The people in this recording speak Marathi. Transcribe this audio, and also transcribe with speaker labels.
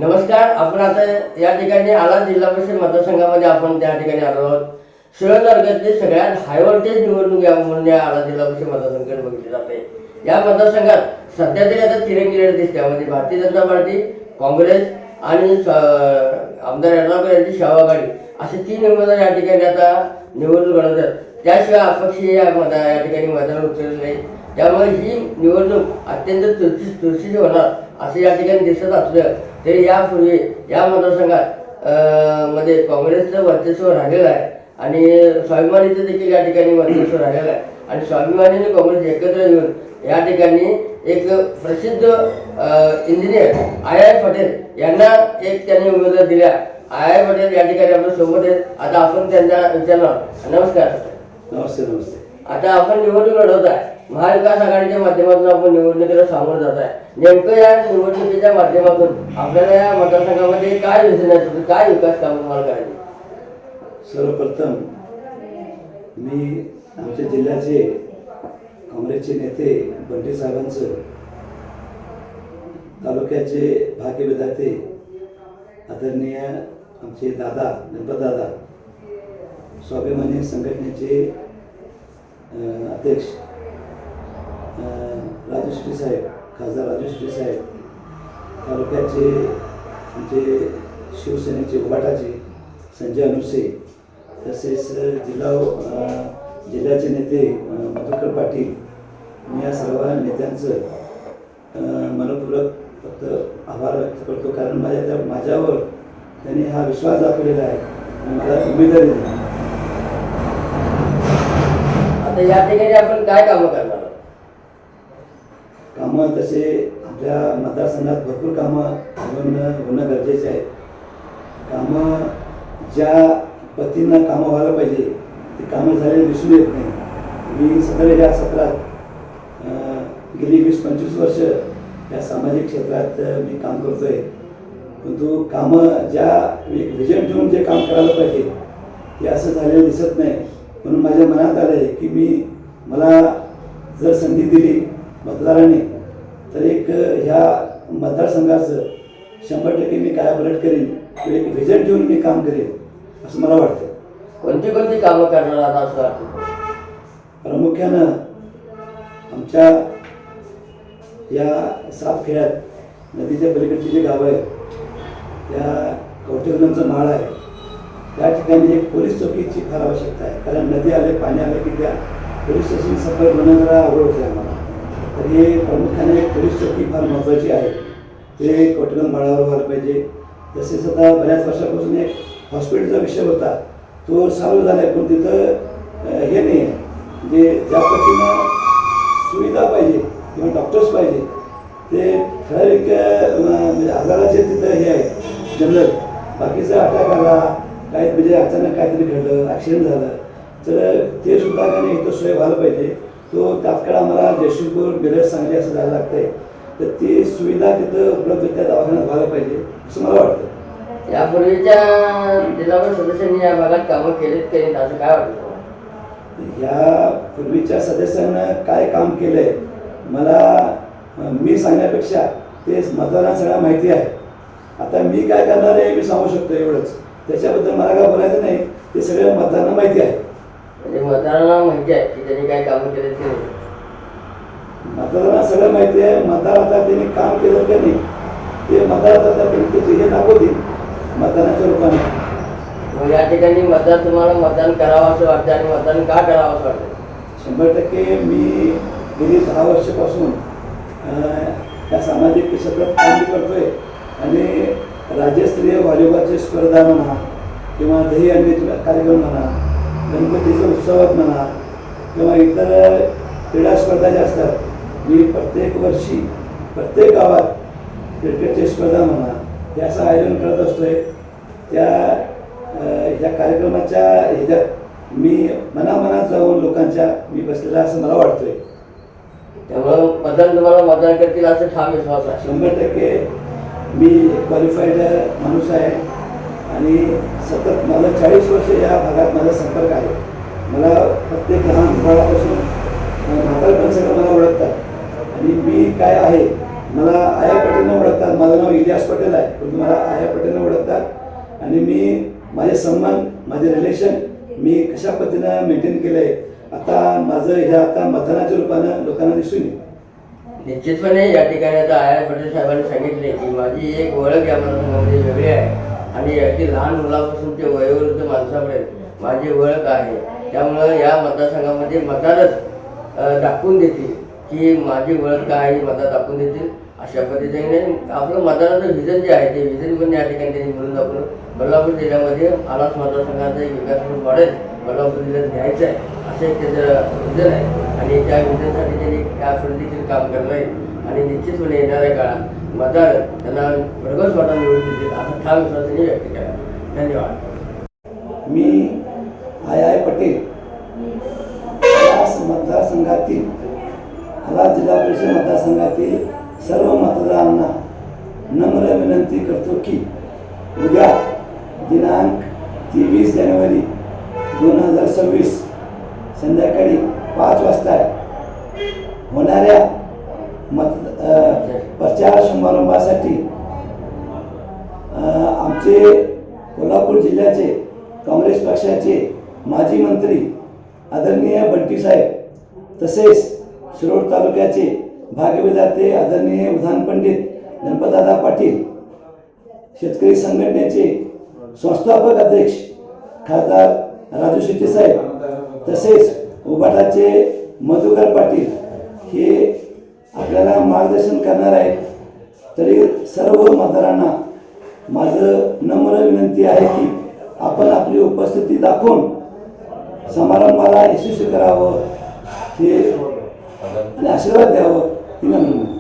Speaker 1: नमस्कार. आपण आता या ठिकाणी आलाद जिल्हा परिषद मतदारसंघामध्ये आपण त्या ठिकाणी आलो आहोत. शिरोळ तालुक्यातली सगळ्यात हाय व्होल्टेज निवडणूक या म्हणून या आलाद जिल्हा परिषद मतदारसंघात बघितली जाते. या मतदारसंघात सध्या तरी आता तिरंगी लढत दिसते. त्यामध्ये भारतीय जनता पार्टी, काँग्रेस आणि आमदार यड्रावकर यांची शाहू आघाडी असे तीन उमेदवार या ठिकाणी आता निवडणूक लढवतात. त्याशिवाय अपक्ष या ठिकाणी मैदानात उतरले नाही. त्यामुळे ही निवडणूक अत्यंत चुरशीची होणार असं या ठिकाणी दिसत असलं तरी यापूर्वी या मतदारसंघात मध्ये काँग्रेसचं वर्चस्व राहिलेलं आहे आणि स्वाभिमानीचं देखील या ठिकाणी वर्चस्व राहिलेलं आहे. आणि स्वाभिमानी आणि काँग्रेस एकत्र येऊन या ठिकाणी एक प्रसिद्ध इंजिनियर आय पटेल यांना एक त्यांनी उमेदवार दिल्या. आय पटेल या ठिकाणी आपल्या सोबत आहेत. आता आपण त्यांना विचारणार. नमस्कार.
Speaker 2: नमस्ते. नमस्ते.
Speaker 1: आता आपण निवडणूक लढवत आहे. महाविकास आघाडीच्या माध्यमातून आपण निवडणुकीला सामोरं जात आहे. नेमकं या निवडणुकीच्या माध्यमातून आपल्याला या मतदारसंघामध्ये काय योजना आहे, काय विकास काम तुम्हाला करायचे?
Speaker 2: सर्वप्रथम मी आमच्या जिल्ह्याचे काँग्रेसचे नेते बंटी साहेबांचं, तालुक्याचे भाग्यविधाते आदरणीय आमचे दादा गणपतदादा, स्वाभिमानी संघटनेचे अध्यक्ष राजू शेट्टी साहेब, खासदार राजू शेट्टी साहेब, तालुक्याचे आमचे शिवसेनेचे उभाटाचे संजय अनुसे, तसेच जिल्ह्याचे नेते मधुकर पाटील, मी या सर्व नेत्यांचं मनपूर्वक फक्त आभार व्यक्त करतो. कारण माझ्यावर त्यांनी हा विश्वास दाखवलेला आहे आणि मला उमेदवारी दिली.
Speaker 1: आता या ठिकाणी आपण काय कामं करणार?
Speaker 2: कामं तसे आपल्या मतदारसंघात भरपूर कामं होणं गरजेचे आहे. कामं ज्या पद्धतीनं कामं व्हायला पाहिजे ती कामं झालेली दिसून येत नाही. मी सतराच्या सत्रात गेली 20-25 वर्ष या सामाजिक क्षेत्रात मी काम करतो आहे. परंतु कामं ज्या एक व्हिजन ठेवून जे काम करायला पाहिजे ते असं झालेलं दिसत नाही. म्हणून माझ्या मनात आलं आहे की मला जर संधी दिली मतदारांनी तर एक ह्या मतदारसंघाचं 100% मी काय पलट करीन, एक व्हिजन ठेवून मी काम करेन असं मला वाटतं.
Speaker 1: कोणती कामं करणार आता असं वाटतं?
Speaker 2: प्रामुख्यानं आमच्या या सातखेड्यात नदीच्या पलीकडची जी गावं आहेत त्या कवठेकरांचं माळ आहे त्या ठिकाणी एक पोलीस चौकीची फार आवश्यकता आहे. कारण नदी आले, पाणी आले की त्या पोलीस स्टेशन संपर्क होणं जरा आवड होते आम्हाला. तर हे प्रामुख्याने एक पोलीस चौकी फार महत्त्वाची आहे. ते कवठेकरांच्या माळावर व्हायला पाहिजे. तसेच आता बऱ्याच वर्षापासून एक हॉस्पिटलचा विषय होता, तो सॉल्व्ह झाला आहे. पण तिथं हे नाही आहे, म्हणजे ज्या पद्धतीनं सुविधा पाहिजे किंवा डॉक्टर्स पाहिजे ते ठराविक म्हणजे आजाराचे तिथं हे आहे जनरल. बाकीचा अटॅक आला, काही म्हणजे अचानक काहीतरी घडलं, ॲक्सिडेंट झालं तर ते सुद्धा काही इथं सोय व्हायला पाहिजे. तो तात्काळ आम्हाला जयशिंगपूर, मिरज, सांगली असं जायला लागतं आहे. तर ती सुविधा तिथं उपलब्ध त्या दवाखान्यात व्हायला पाहिजे असं मला वाटतं.
Speaker 1: यापूर्वीच्या जिल्हा सदस्यांनी या भागात कामं केलीत की असं काय वाटतं?
Speaker 2: या पूर्वीच्या सदस्यांना काय काम केलं आहे मला मी सांगण्यापेक्षा ते मतदारांना सगळं माहिती आहे. आता मी काय करणार आहे मी सांगू शकतो एवढंच. त्याच्याबद्दल मला काय बोलायचं नाही, ते सगळं मतदारांना माहिती आहे. म्हणजे
Speaker 1: मतदारांना माहिती आहे की त्यांनी काय कामं केलेत की नाही?
Speaker 2: मतदारांना सगळं माहिती आहे. मतदार आता त्यांनी काम केलं का नाही ते मतदार आता त्याचे हे दाखवतील मतदानाच्या रूपाने.
Speaker 1: मग या ठिकाणी तुम्हाला मतदान करावं असं वाटतं आणि मतदान का करावं असं वाटतं?
Speaker 2: 100% मी गेली 10 वर्षापासून या सामाजिक क्षेत्रात काम करतोय आणि राज्यस्तरीय व्हॉलीबॉलची स्पर्धा म्हणा किंवा दहीहंडीचे कार्यक्रम म्हणा, गणपतीच्या उत्सवात म्हणा किंवा इतर क्रीडा स्पर्धा ज्या असतात, मी प्रत्येक वर्षी प्रत्येक गावात क्रिकेटची स्पर्धा म्हणा हे असं आयोजन करत असतोय. या कार्यक्रमाच्या ह्याच्यात मी मनामनात जाऊन लोकांच्या मी बसलेला असं मला वाटतंय.
Speaker 1: त्यामुळं मतदान करतील असं ठाम विश्वास आहे.
Speaker 2: 100% मी क्वालिफाईड माणूस आहे आणि सतत मला 40 वर्ष या भागात माझा संपर्क आहे. मला प्रत्येक लहान बाळापासून म्हातारपण सगळं मला ओळखतात आणि मी काय आहे मला आया पटेलनं ओळखतात. माझं नाव इलियास पटेल आहे, पण मला आया पटेलनं ओळखतात. आणि मी माझे संबंध, माझे रिलेशन मी कशा पद्धतीनं मेंटेन केलं आहे, आता माझं ह्या आता मतदानाच्या रूपानं लोकांना दिसून येईल.
Speaker 1: निश्चितपणे या ठिकाणी आता आय पटेल साहेबांनी सांगितले की माझी एक ओळख या मतदारसंघामध्ये वेगळी आहे आणि अगदी लहान मुलापासून ते वयोवृद्ध माणसापर्यंत माझी ओळख आहे. त्यामुळं या मतदारसंघामध्ये मतदारच दाखवून देतील की माझी ओळख काय आहे, मतदार दाखवून देतील. अशा पद्धतीने आपलं मतदाराचं व्हिजन जे आहे ते व्हिजन पण या ठिकाणी त्यांनी मिळून दाखवलं. बल्लापूर जिल्ह्यामध्ये आलास मतदारसंघाचा एक विकास मॉडेल बल्लापूर जिल्ह्यात घ्यायचं आहे असं एक त्याचं व्हिजन आहे आणि त्या व्हिजनसाठी त्यांनी त्यापुढे देखील काम करणार आहे आणि निश्चितपणे येणाऱ्या काळात मतदार त्यांना भरघोस मतं मिळवून देतील असा ठाम विश्वास त्यांनी व्यक्त केला. धन्यवाद.
Speaker 2: मी आय पटेल या मतदारसंघातील आलास जिल्हा परिषद मतदारसंघातील सर्व मतदारांना नम्र विनंती करतो की उद्या दिनांक 23 जानेवारी 2026 संध्याकाळी 5 वाजता होणाऱ्या प्रचार समारंभासाठी आमचे कोल्हापूर जिल्ह्याचे काँग्रेस पक्षाचे माजी मंत्री आदरणीय बंटी साहेब तसेच शिरोळ तालुक्याचे भाग्यविधाते आदरणीय विधान पंडित गणपतदादा पाटील, शेतकरी संघटनेचे संस्थापक अध्यक्ष खासदार राजू शेट्टी साहेब तसेच उबाटाचे मधुकर पाटील हे आपल्याला मार्गदर्शन करणार आहेत. तरी सर्व मतदारांना माझं नम्र विनंती आहे की आपण आपली उपस्थिती दाखवून समारंभाला यशस्वी करावं हे आणि आशीर्वाद द्यावं ही नम्र विनंती.